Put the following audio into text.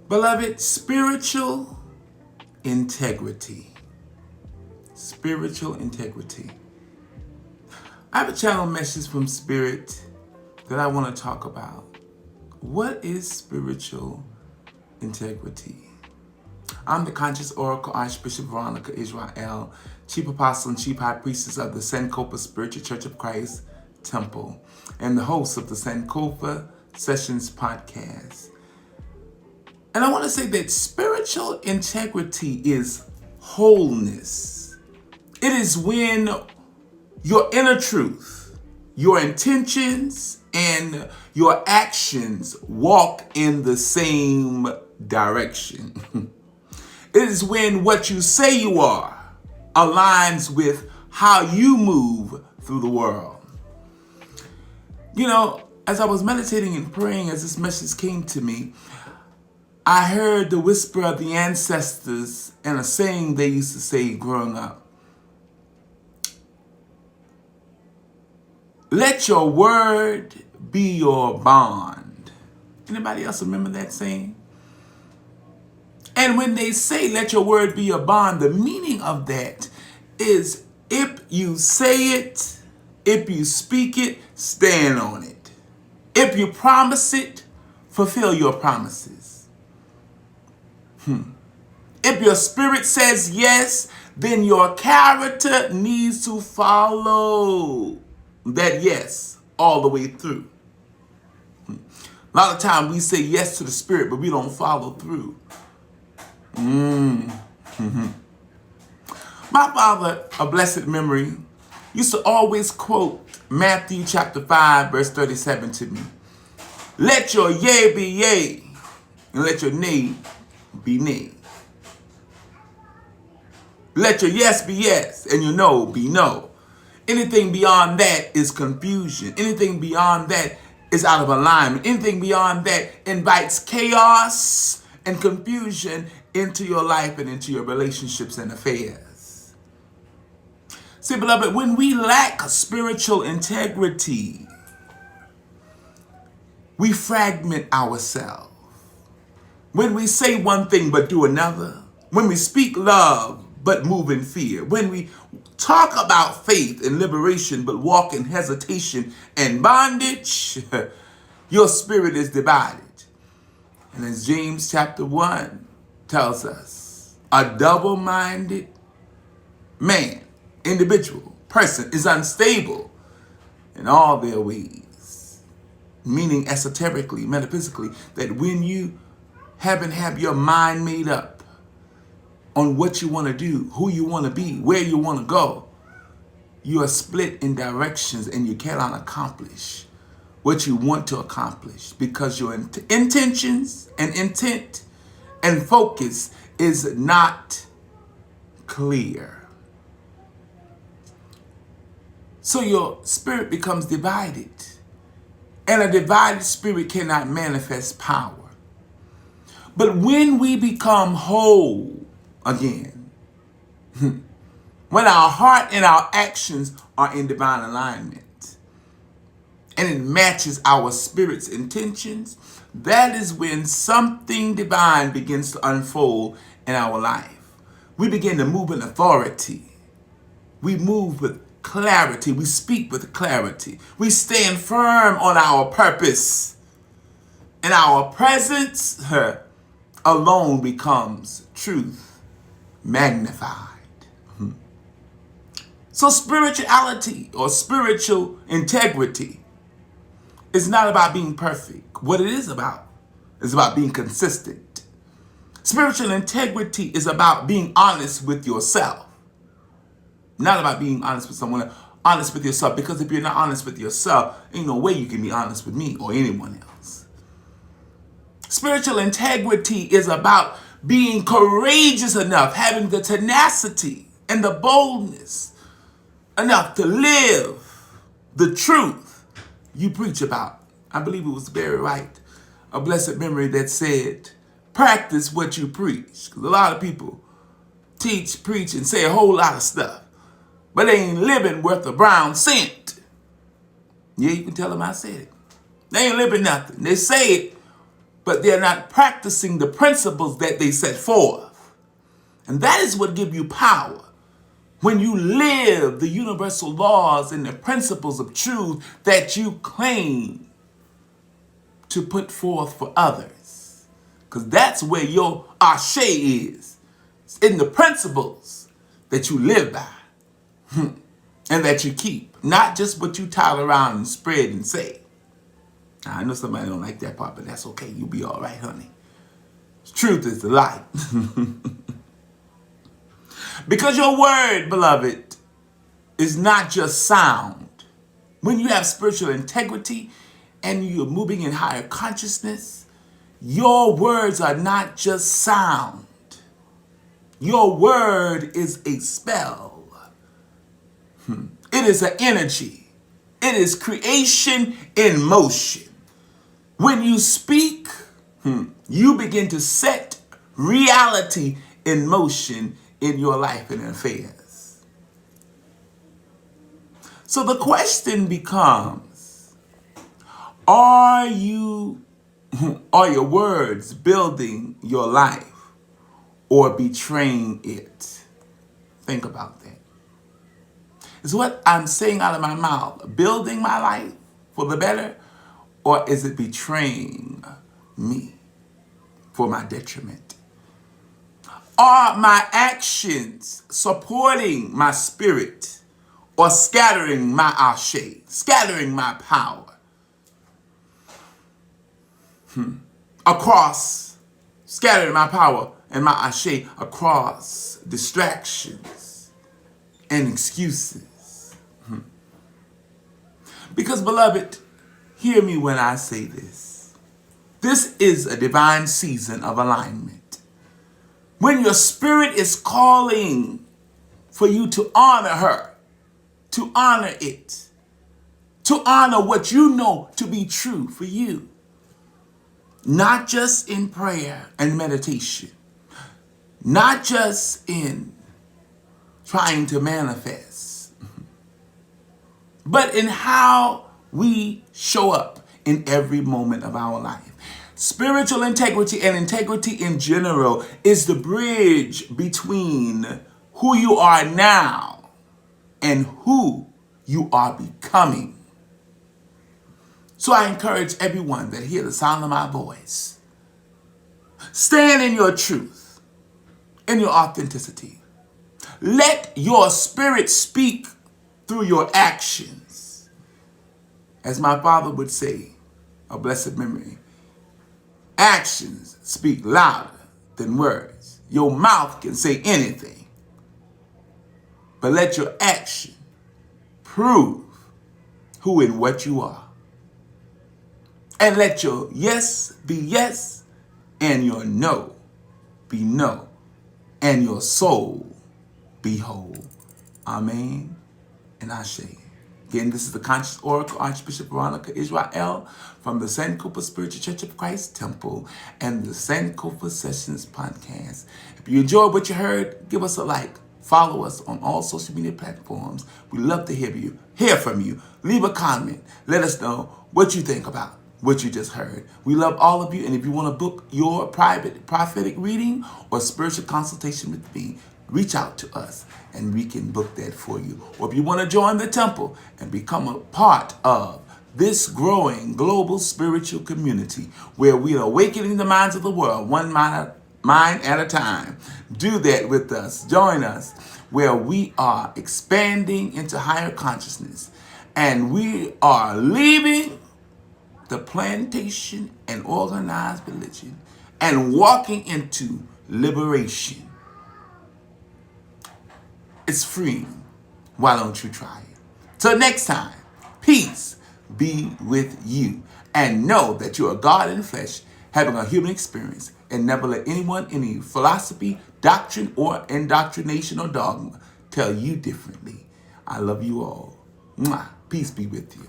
Beloved, spiritual integrity. Spiritual integrity. I have a channel message from Spirit that I want to talk about. What is spiritual integrity? I'm the conscious oracle Archbishop Veronica, Yisrael, Chief Apostle and Chief High Priestess of the Sankofa Spiritual Church of Christ Temple, and the host of the Sankofa Sessions podcast. And I want to say that spiritual integrity is wholeness. It is when your inner truth, your intentions, and your actions walk in the same direction. It is when what you say you are aligns with how you move through the world. You know, as I was meditating and praying, as this message came to me, I heard the whisper of the ancestors and a saying they used to say growing up. Let your word be your bond. Anybody else remember that saying? And when they say, let your word be your bond, the meaning of that is if you say it, if you speak it, stand on it. If you promise it, fulfill your promises. If your spirit says yes, then your character needs to follow that yes all the way through. A lot of times we say yes to the spirit, but we don't follow through. My father, of blessed memory, used to always quote Matthew chapter 5, verse 37 to me. Let your yea be yea, and let your nay be nay. Let your yes be yes, and your no be no. Anything beyond that is confusion. Anything beyond that is out of alignment. Anything beyond that invites chaos and confusion into your life and into your relationships and affairs. See, beloved, when we lack spiritual integrity, we fragment ourselves. When we say one thing but do another, when we speak love but move in fear, when we talk about faith and liberation but walk in hesitation and bondage, your spirit is divided. And as James chapter 1 tells us, a double-minded man, individual, person is unstable in all their ways. Meaning esoterically, metaphysically, that when you haven't have your mind made up on what you want to do, who you want to be, where you want to go, you are split in directions and you cannot accomplish what you want to accomplish because your intentions and intent and focus is not clear. So your spirit becomes divided, and a divided spirit cannot manifest power. But when we become whole again, when our heart and our actions are in divine alignment, and it matches our spirit's intentions, that is when something divine begins to unfold in our life. We begin to move in authority. We move with clarity. We speak with clarity. We stand firm on our purpose. And our presence alone becomes truth magnified. So spirituality or spiritual integrity is not about being perfect. What it is about being consistent. Spiritual integrity is about being honest with yourself. Not about being honest with someone else. Honest with yourself. Because if you're not honest with yourself, ain't no way you can be honest with me or anyone else. Spiritual integrity is about being courageous enough, having the tenacity and the boldness enough to live the truth you preach about. I believe it was Barry Wright, a blessed memory, that said, practice what you preach. Because a lot of people teach, preach, and say a whole lot of stuff, but they ain't living worth a brown cent. Yeah, you can tell them I said it. They ain't living nothing. They say it, but they're not practicing the principles that they set forth. And that is what gives you power. When you live the universal laws and the principles of truth that you claim to put forth for others. Because that's where your ashe is. It's in the principles that you live by and that you keep. Not just what you tile around and spread and say. Now, I know somebody don't like that part, but that's okay. You'll be all right, honey. Truth is the light. Because your word, beloved, is not just sound. When you have spiritual integrity and you're moving in higher consciousness, your words are not just sound. Your word is a spell. It is an energy. It is creation in motion. When you speak, you begin to set reality in motion in your life and affairs. So the question becomes, are your words building your life or betraying it? Think about that. Is what I'm saying out of my mouth building my life for the better, or is it betraying me for my detriment? Are my actions supporting my spirit or scattering my ashe, scattering my power across, scattering my power and my ashe across distractions and excuses? Because, beloved, hear me when I say this. This is a divine season of alignment. When your spirit is calling for you to honor her, to honor it, to honor what you know to be true for you, not just in prayer and meditation, not just in trying to manifest, but in how we show up in every moment of our life. Spiritual integrity and integrity in general is the bridge between who you are now and who you are becoming. So I encourage everyone that hear the sound of my voice, stand in your truth, in your authenticity. Let your spirit speak through your actions. As my father would say, a blessed memory, actions speak louder than words. Your mouth can say anything, but let your action prove who and what you are. And let your yes be yes, and your no be no, and your soul be whole. Amen and Ashe. Again, this is the Conscious Oracle, Archbishop Veronica, Yisrael, from the Sankofa Spiritual Church of Christ Temple and the Sankofa Sessions podcast. If you enjoyed what you heard, give us a like. Follow us on all social media platforms. We love to hear from you. Leave a comment. Let us know what you think about what you just heard. We love all of you. And if you want to book your private prophetic reading or spiritual consultation with me, reach out to us and we can book that for you. Or if you want to join the temple and become a part of this growing global spiritual community where we are awakening the minds of the world, one mind at a time, do that with us. Join us where we are expanding into higher consciousness and we are leaving the plantation and organized religion and walking into liberation. It's free. Why don't you try it? Till next time, peace be with you. And know that you are God in the flesh, having a human experience, and never let anyone, any philosophy, doctrine, or indoctrination or dogma tell you differently. I love you all. Mwah. Peace be with you.